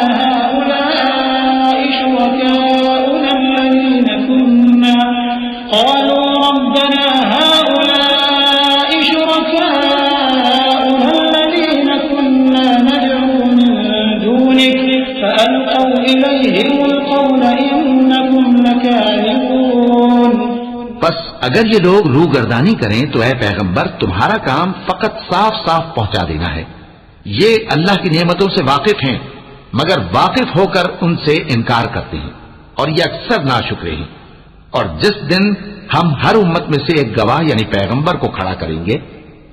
هؤلاء شركاؤنا الذين كنا ندعو من دونك فألقوا إليهم अगर ये लोग रूगर्दानी करें तो ऐ पैगंबर तुम्हारा काम फकत साफ साफ पहुंचा देना है। ये अल्लाह की नेमतों से वाकिफ हैं, मगर वाकिफ होकर उनसे इनकार करते हैं और ये अक्सर नाशुक्रे हैं। और जिस दिन हम हर उम्मत में से एक गवाह यानी पैगंबर को खड़ा करेंगे,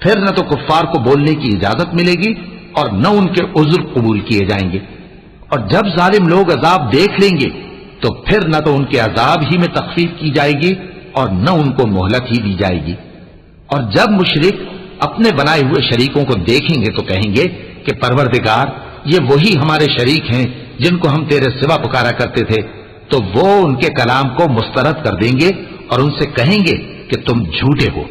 फिर न तो कुफ्फार को बोलने की इजाजत मिलेगी और न उनके उज़्र कबूल किए जाएंगे। और जब जालिम लोग अजाब देख लेंगे तो फिर न तो उनके अजाब ही में तखफीफ की जाएगी और न उनको मोहलत ही दी जाएगी। और जब मुशरिक अपने बनाए हुए शरीकों को देखेंगे तो कहेंगे कि परवरदिगार, ये वही हमारे शरीक हैं जिनको हम तेरे सिवा पुकारा करते थे। तो वो उनके कलाम को मुस्तरद कर देंगे और उनसे कहेंगे कि तुम झूठे हो।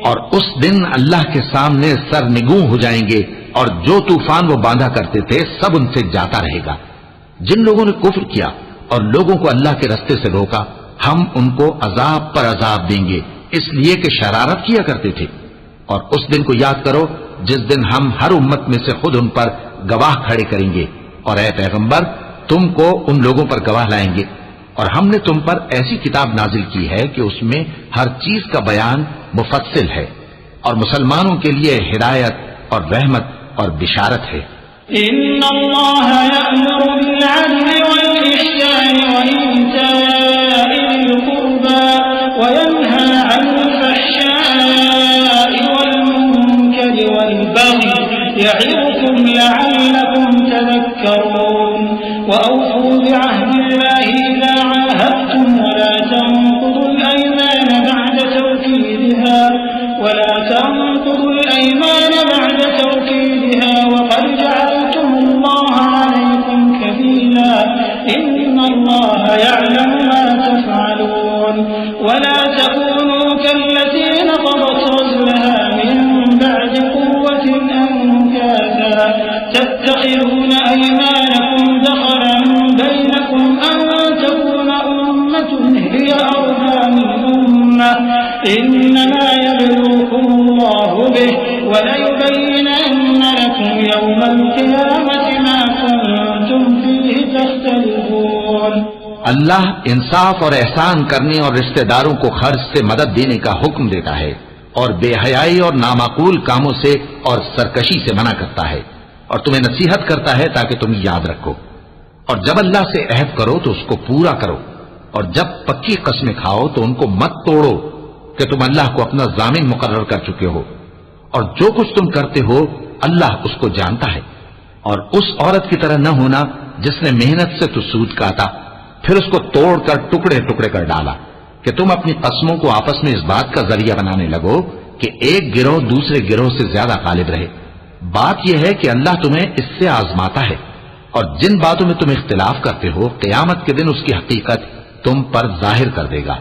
और उस दिन अल्लाह के सामने सर निगूं हो जाएंगे और जो तूफान वो बांधा करते थे सब उनसे जाता रहेगा। जिन लोगों ने कुफ्र किया और लोगों को अल्लाह के रास्ते से रोका, हम उनको अजाब पर अजाब देंगे इसलिए कि शरारत किया करते थे। और उस दिन को याद करो जिस दिन हम हर उम्मत में से खुद उन पर गवाह खड़े करेंगे और ऐ पैगंबर, तुमको उन लोगों पर गवाह लाएंगे। और हमने तुम पर ऐसी किताब नाजिल की है कि उसमें हर चीज का बयान मुफस्सिल है और मुसलमानों के लिए हिदायत और रहमत और बिशारत है। अल्लाह इंसाफ और एहसान करने और रिश्तेदारों को खर्च से मदद देने का हुक्म देता है और बेहयाई और नामाकूल कामों से और सरकशी से मना करता है और तुम्हें नसीहत करता है ताकि तुम याद रखो। और जब अल्लाह से अहद करो तो उसको पूरा करो और जब पक्की कसमें खाओ तो उनको मत तोड़ो कि तुम अल्लाह को अपना जामिन मुकर्रर कर चुके हो और जो कुछ तुम करते हो अल्लाह उसको जानता है। और उस औरत की तरह न होना जिसने मेहनत से तो सूद काटा फिर उसको तोड़कर टुकड़े टुकड़े कर डाला कि तुम अपनी कस्मों को आपस में इस बात का जरिया बनाने लगो कि एक गिरोह दूसरे गिरोह से ज्यादा गालिब रहे। बात यह है कि अल्लाह तुम्हें इससे आजमाता है और जिन बातों में तुम इख्तिलाफ करते हो क़यामत के दिन उसकी हकीकत तुम पर जाहिर कर देगा।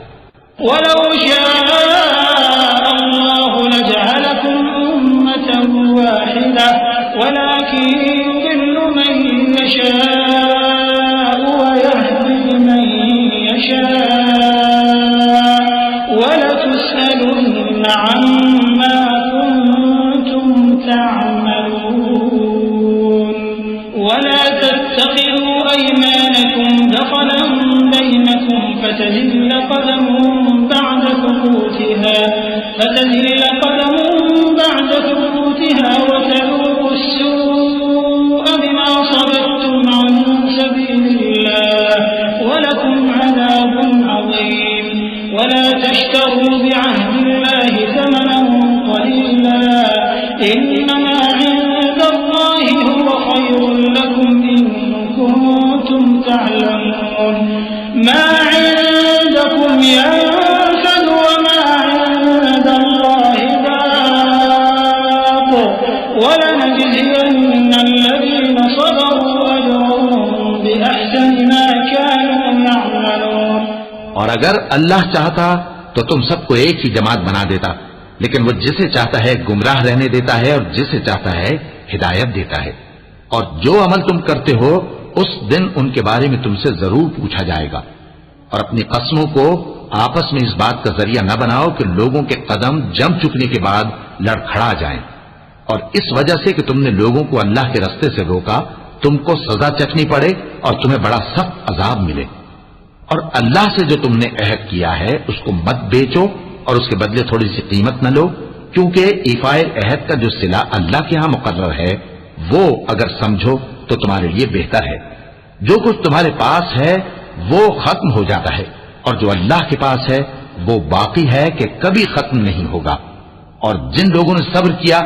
इन्नमा इंदल्लाहि हुवा खैरुल لكم إن كنتم تعلمون ما عندكم ينفد وما عند الله باق ولنجزين الذين صبروا أجرهم بأحسن ما كانوا يعملون। और अगर अल्लाह चाहता तो तुम सबको एक ही जमात बना देता, लेकिन वो जिसे चाहता है गुमराह रहने देता है और जिसे चाहता है हिदायत देता है। और जो अमल तुम करते हो उस दिन उनके बारे में तुमसे जरूर पूछा जाएगा। और अपनी कस्मों को आपस में इस बात का जरिया न बनाओ कि लोगों के कदम जम चुकने के बाद लड़खड़ा जाएं। और इस वजह से कि तुमने लोगों को अल्लाह के रास्ते से रोका, तुमको सजा चखनी पड़े और तुम्हें बड़ा सख्त अजाब मिले। और अल्लाह से जो तुमने अहद किया है उसको मत बेचो और उसके बदले थोड़ी सी कीमत न लो, क्योंकि इफाए अहद का जो सिला अल्लाह के यहां मुकर्रर है वो अगर समझो तो तुम्हारे लिए बेहतर है। जो कुछ तुम्हारे पास है वो खत्म हो जाता है और जो अल्लाह के पास है वो बाकी है कि कभी खत्म नहीं होगा। और जिन लोगों ने सब्र किया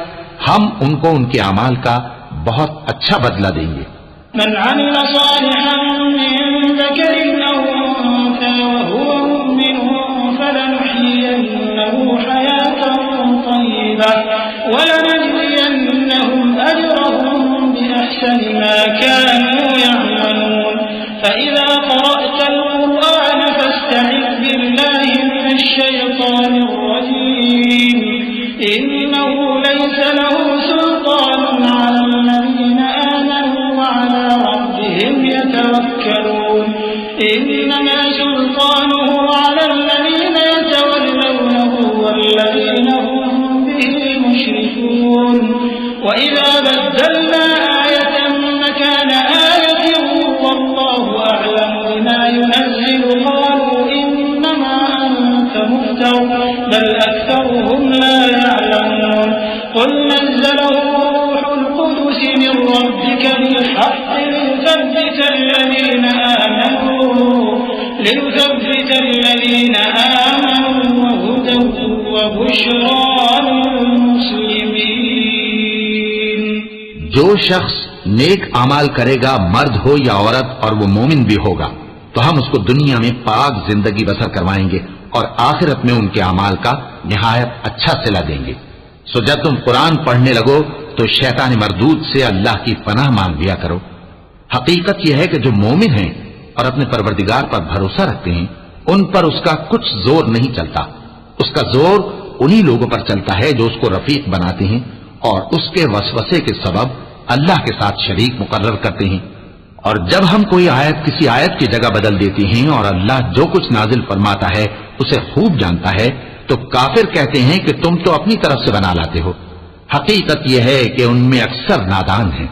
हम उनको उनके अमाल का बहुत अच्छा बदला देंगे। मन अमिल सालिहन मिन ज़करिन औ उन्सा वहुव मुमिनुन फलनुह्यियन्नहु हयातन तय्यिबह वलनजज़ियन्नहुम अजरहुम बिअहसनि मा कानू यअमलून। फइज़ा क़रअतल क़ुरआन फस्तइज़ बिल्लाहि मिनश शैतानिर रजीम इन्नहु लैसा लहु सुल्तानुन अलल लज़ीना आमनू वअला रब्बिहिम यतवक्कलून इन्नमा सुल्तानुहु अलल लज़ीना यतवल्लौनहु वल्लज़ीना हुम बिहि मुश्रिकून। वइज़ा बद्दलना आयतन मकान आयतिन वल्लाहु अअलमु बिमा युनज़्ज़िलु क़ालू इन्नमा अन्त मुफ्तर बल अक्तरुहुम ला यअलमून। قل نزله روح القدس من ربك بالحق ليثبت الذين آمنوا وهدى وبشرى للمسلمين। जो शख्स नेक अमाल करेगा, मर्द हो या औरत, और वो मोमिन भी होगा, तो हम उसको दुनिया में पाक जिंदगी बसर करवाएंगे और आखिरत में उनके अमाल का निहायत अच्छा सिला देंगे। सो जब तुम कुरान पढ़ने लगो तो शैतान मरदूद से अल्लाह की पनाह मांग लिया करो। हकीकत यह है कि जो मोमिन हैं और अपने परवरदिगार पर भरोसा रखते हैं उन पर उसका कुछ जोर नहीं चलता। उसका जोर उन्हीं लोगों पर चलता है जो उसको रफीक बनाते हैं और उसके वसवसे के सबब अल्लाह के साथ शरीक मुकर्रर करते हैं। और जब हम कोई आयत किसी आयत की जगह बदल देते हैं और अल्लाह जो कुछ नाजिल फरमाता है उसे खूब जानता है, तो काफिर कहते हैं कि तुम तो अपनी तरफ से बना लाते हो। हकीकत यह है कि उनमें अक्सर नादान हैं।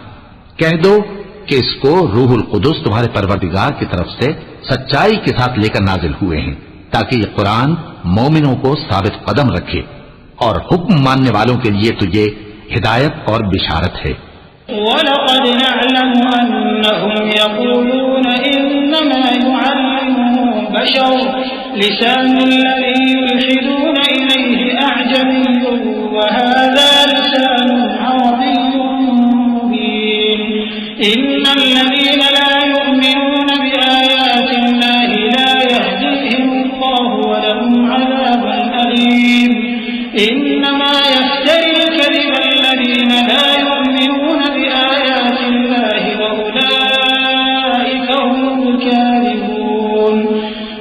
कह दो कि इसको रूहुल कुदुस तुम्हारे परवरदिगार की तरफ से सच्चाई के साथ लेकर नाजिल हुए हैं, ताकि ये कुरान मोमिनों को साबित कदम रखे और हुक्म मानने वालों के लिए तो ये हिदायत और बिशारत है। वलक़द नअलमु अन्नहुम यक़ूलून इन्नमा युअल्लिमुहु बशर लिसानुल्लज़ी युल्हिदून इलैहि अअजमिय्युन वहाज़ा लिसानुन अरबिय्युन मुबीन। इन्नल्लज़ीना ला यु'मिनून बिआयातिल्लाहि ला यहदीहिमुल्लाहु वलहुम अज़ाबुन अलीम। इन्नमा यफ्तरिल कज़िबा अल्लज़ीना ला यु'मिनून बिआयातिल्लाहि वउलाइका हुमुल काज़िबून।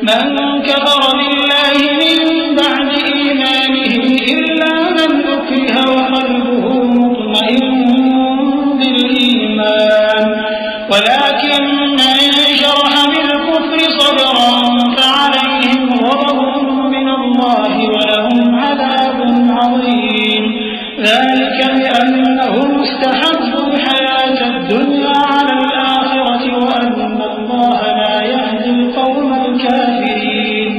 मन कफ़र बिल्लाहि मिन बअदि ईमानिहि इल्ला मन उक्रिहा वक़ल्बुहु मुत्मइन्नुन बिल ईमान वलाकिन मन शरह बिल-कुफ्रि सदरन फअलैहिम ग़ज़बुन मिनल्लाहि वलहुम अज़ाबुन अज़ीम। ذلك بأنهم استحبوا الحياة الدنيا على الآخرة وأن الله لا يهدي القوم الكافرين।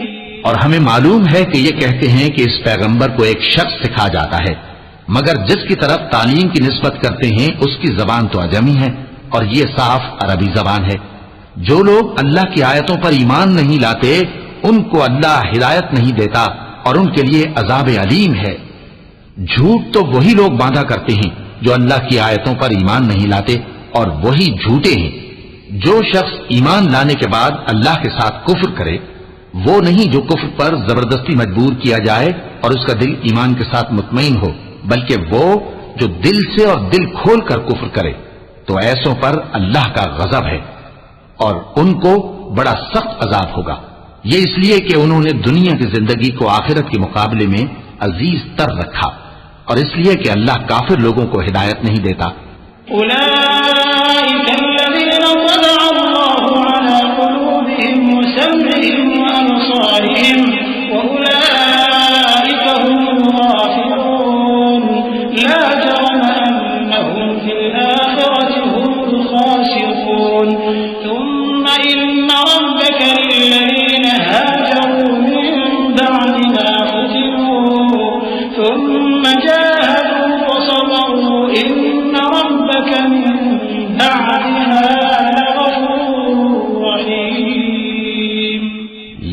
और हमें मालूम है कि ये कहते हैं कि इस पैगंबर को एक शख्स सिखा जाता है, मगर जिसकी तरफ तालीम की निस्बत करते हैं उसकी जबान तो अजमी है और ये साफ अरबी जबान है। जो लोग अल्लाह की आयतों पर ईमान नहीं लाते उनको अल्लाह हिदायत नहीं देता और उनके लिए अजाब अलीम है। झूठ तो वही लोग बांधा करते हैं जो अल्लाह की आयतों पर ईमान नहीं लाते और वही झूठे हैं। जो शख्स ईमान लाने के बाद अल्लाह के साथ कुफ्र करे, वो नहीं जो कुफ्र पर जबरदस्ती मजबूर किया जाए और उसका दिल ईमान के साथ मुतमईन हो, बल्कि वो जो दिल से और दिल खोल कर कुफ्र करे, तो ऐसों पर अल्लाह का गजब है और उनको बड़ा सख्त अजाब होगा। ये इसलिए कि उन्होंने दुनिया की जिंदगी को आखिरत के मुकाबले में अजीज तर रखा और इसलिए कि अल्लाह काफिर लोगों को हिदायत नहीं देता।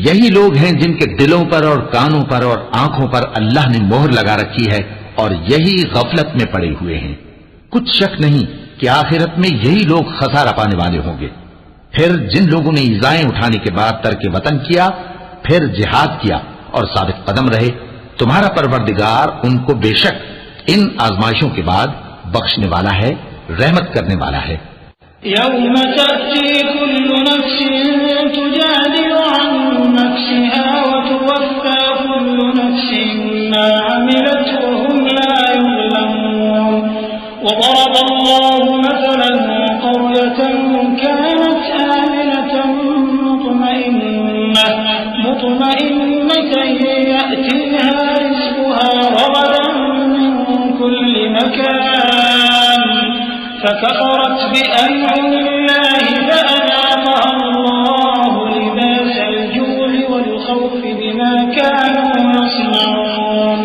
यही लोग हैं जिनके दिलों पर और कानों पर और आंखों पर अल्लाह ने मोहर लगा रखी है और यही गफलत में पड़े हुए हैं। कुछ शक नहीं कि आखिरत में यही लोग खसारा पाने वाले होंगे। फिर जिन लोगों ने ईज़ाएं उठाने के बाद तर्क वतन किया, फिर जिहाद किया और साबित कदम रहे, तुम्हारा परवरदिगार उनको बेशक इन आजमाइशों के बाद बख्शने वाला है, रहमत करने वाला है। यौम तअती कुल्लु नफ्सिन तुजादिलु अन नफ्सिहा व तुवफ़्फ़ा कुल्लु नफ्सिन मा अमिलत व हुम ला युज़लमून व ضرب الله مثلا قرية كانت آمنة مطمئنة يأتيها رزقها رغدا من كل مكان فكفرت بأنعم الله فأذاقها الله لباس الجوع والخوف بما كانوا يصنعون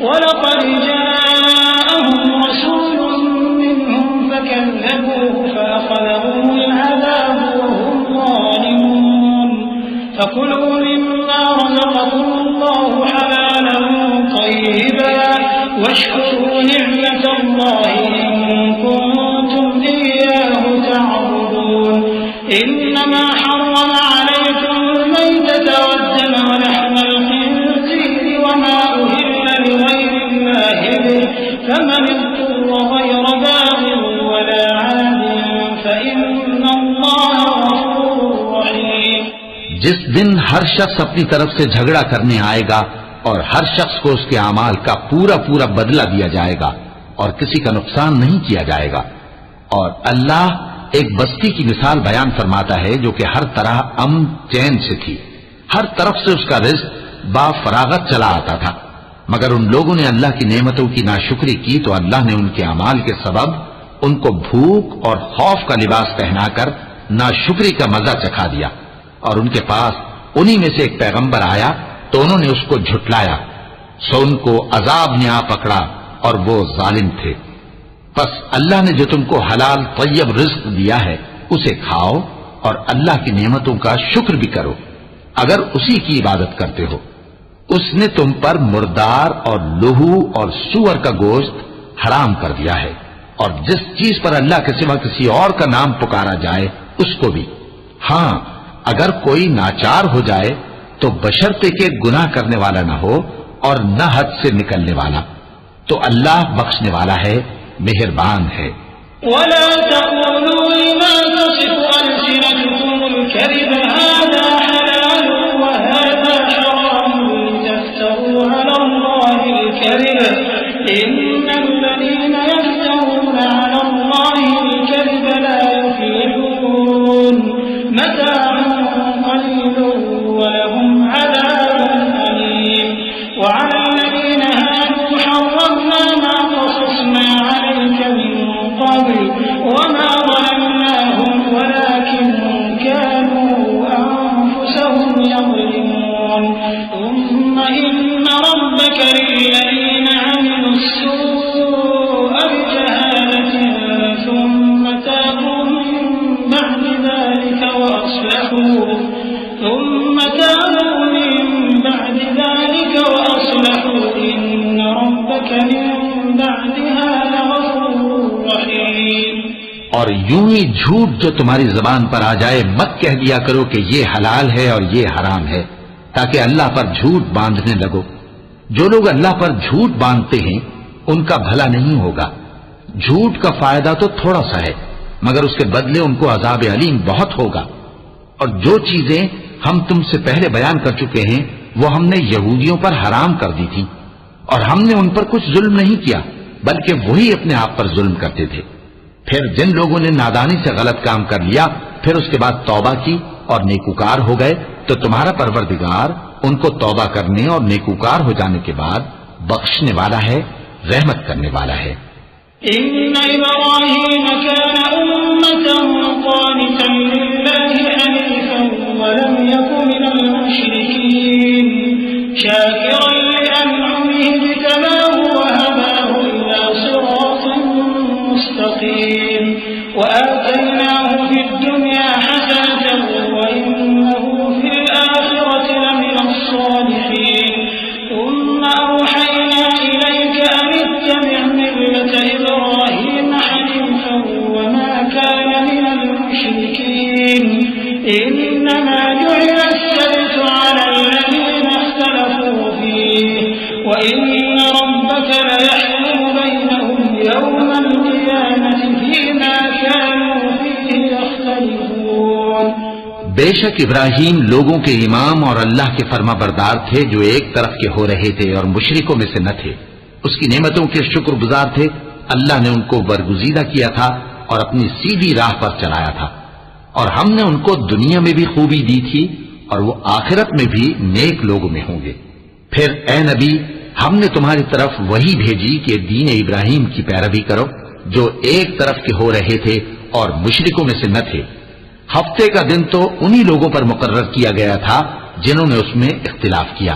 ولقد جاءهم رسول منهم فكذبوه فأخذهم العذاب وهم ظالمون فكلوا مما رزقكم الله حلالا طيبا واشكروا نعمة الله إنما حرم عليكم الميتة والدم ولحم الخنزير وما أهل لغير الله به فمن اضطر غير باغ ولا عاد فإن الله غفور رحيم। जिस दिन हर शख्स अपनी तरफ से झगड़ा करने आएगा और हर शख्स को उसके अमाल का पूरा पूरा बदला दिया जाएगा और किसी का नुकसान नहीं किया जाएगा। और अल्लाह एक बस्ती की मिसाल बयान फरमाता है जो कि हर तरह अमन चैन से थी, हर तरफ से उसका रिज़्क़ बाफरागत चला आता था, मगर उन लोगों ने अल्लाह की नेमतों की नाशुक्री की तो अल्लाह ने उनके अमाल के सबब उनको भूख और खौफ का लिबास पहनाकर नाशुक्री का मजा चखा दिया। और उनके पास उन्हीं में से एक पैगंबर आया तो उन्होंने उसको झुटलाया, सो उनको अजाब ने आ पकड़ा और वो जालिम थे। बस अल्लाह ने जो तुमको हलाल तय्यब रिज़्क़ दिया है उसे खाओ और अल्लाह की नेमतों का शुक्र भी करो अगर उसी की इबादत करते हो। उसने तुम पर मुर्दार और लहू और सूअर का गोश्त हराम कर दिया है और जिस चीज पर अल्लाह के सिवा किसी और का नाम पुकारा जाए उसको भी। हां, अगर कोई नाचार हो जाए तो बशर्ते के गुनाह करने वाला न हो और न हद से निकलने वाला, तो अल्लाह बख्शने वाला है, मेहरबान है। वला तक़ूलू लिमा तसिफ़ु अलसिनतुकुमुल कज़िब हाज़ा हलाल व हाज़ा हराम लितफ़्तरू अलल्लाहिल कज़िब इन्नल लज़ीना यफ़्तरून अलल्लाहिल कज़िब ला युफ़्लिहून मताअन क़लीलुन व लहुम अज़ाबुन अलीम व अलल लज़ीना हादू हर्रमना मा क़सस्ना وما ظلمناهم ولكن كانوا أنفسهم يظلمون ثم إن ربك للذين عملوا السوء और यूं ही झूठ जो तुम्हारी जबान पर आ जाए मत कह दिया करो कि ये हलाल है और ये हराम है, ताकि अल्लाह पर झूठ बांधने लगो। जो लोग अल्लाह पर झूठ बांधते हैं उनका भला नहीं होगा। झूठ का फायदा तो थोड़ा सा है, मगर उसके बदले उनको अजाब अलीम बहुत होगा। और जो चीजें हम तुमसे पहले बयान कर चुके हैं वो हमने यहूदियों पर हराम कर दी थी, और हमने उन पर कुछ जुल्म नहीं किया, बल्कि वही अपने आप पर जुल्म करते थे। फिर जिन लोगों ने नादानी से गलत काम कर लिया, फिर उसके बाद तौबा की और नेकूकार हो गए, तो तुम्हारा परवरदिगार उनको तौबा करने और नेकूकार हो जाने के बाद बख्शने वाला है, रहमत करने वाला है। इन्ना इब्राहीम कान उम्मतन क़ानितन लिल्लाहि हनीफन व लम यकु मिनल मुश्रिकीन शाकिरन लिअन'ुमिहि इज्तबाहु व हदाहु इला सिरातिन मुस्तक़ीम व आतैनाहु फिद दुन्या हसनतन व इन्नहु फिल आखिरति लमिनस सालिहीन थुम्मा अवहैना इलैका अन इत्तबि' मिल्लत इब्राहीम हनीफन व मा कान मिनल मुश्रिकीन इन्नमा जु'िला as-sabtu 'ala alladhina ikhtalafu fihi व इन्न रब्बका लयहकुmu बैनहुम यौमल क़ियामति फ़ीमा कानू फ़ीहि यख्तलिफ़ून। बेशक इब्राहीम लोगों के इमाम और अल्लाह के फर्माबरदार थे जो एक तरफ के हो रहे थे और मुशरिकों में से न थे। उसकी नेमतों के शुक्रगुजार थे। अल्लाह ने उनको बरगुजीदा किया था और अपनी सीधी राह पर चलाया था, और हमने उनको दुनिया में भी खूबी दी थी और वो आखिरत में भी नेक लोगों में होंगे। फिर ए नबी, हमने तुम्हारी तरफ वही भेजी कि दीन इब्राहीम की पैरवी करो जो एक तरफ के हो रहे थे और मुशरिकों में से न थे। हफ्ते का दिन तो उन्हीं लोगों पर मुकर्रर किया गया था जिन्होंने उसमें इख्तिलाफ किया,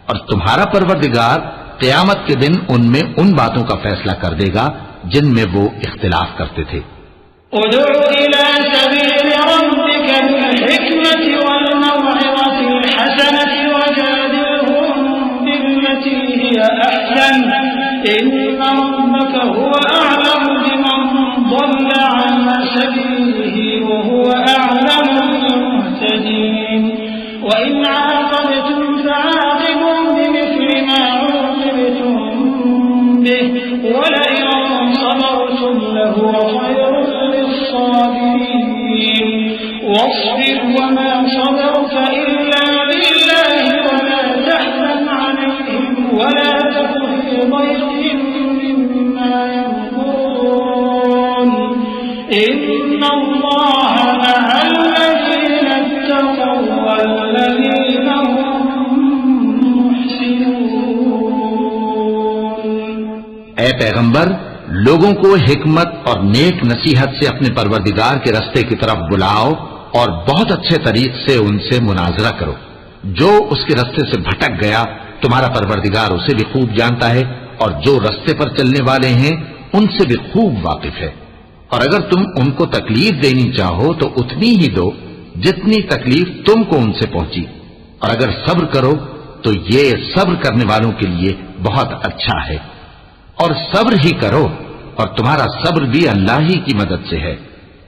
और तुम्हारा परवरदिगार क़यामत के दिन उनमें उन बातों का फैसला कर देगा जिनमें वो इख्तिलाफ करते थे। उदउ इला सबील रब्बिका बिल-हिकमति वल-मौइज़तिल हसनति वजादिलहुम बिल्लती हिय अहसन इन्न रब्बका हुवा अअलमु बिमन ضل عن سبيله وهو أعلم بالمهتدين وإن عاقبتم فعاقبوا بمثل ما عوقبتم به ولئن صبرتم لهو خير للصابرين واصبر وما صبرك إلا بالله ولا تحزن عليهم ولا تك في ضيق مما يمكرون إن الله مع الذين اتقوا والذين هم محسنون। ए पैगंबर, लोगों को हिकमत और नेक नसीहत से अपने परवरदिगार के रास्ते की तरफ बुलाओ और बहुत अच्छे तरीक से उनसे मुनाजरा करो। जो उसके रास्ते से भटक गया तुम्हारा परवरदिगार उसे भी खूब जानता है, और जो रास्ते पर चलने वाले हैं उनसे भी खूब वाकिफ है। और अगर तुम उनको तकलीफ देनी चाहो तो उतनी ही दो जितनी तकलीफ तुमको उनसे पहुंची, और अगर सब्र करो तो ये सब्र करने वालों के लिए बहुत अच्छा है। और सब्र ही करो, और तुम्हारा सब्र भी अल्लाह ही की मदद से है,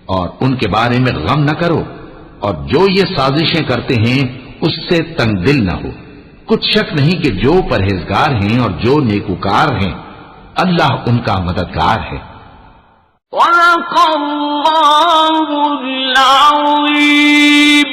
और उनके बारे में गम न करो, और जो ये साजिशें करते हैं उससे तंग दिल न हो। कुछ शक नहीं कि जो परहेजगार हैं और जो नेकूकार हैं अल्लाह उनका मददगार है। सदक़ल्लाहुल अज़ीम।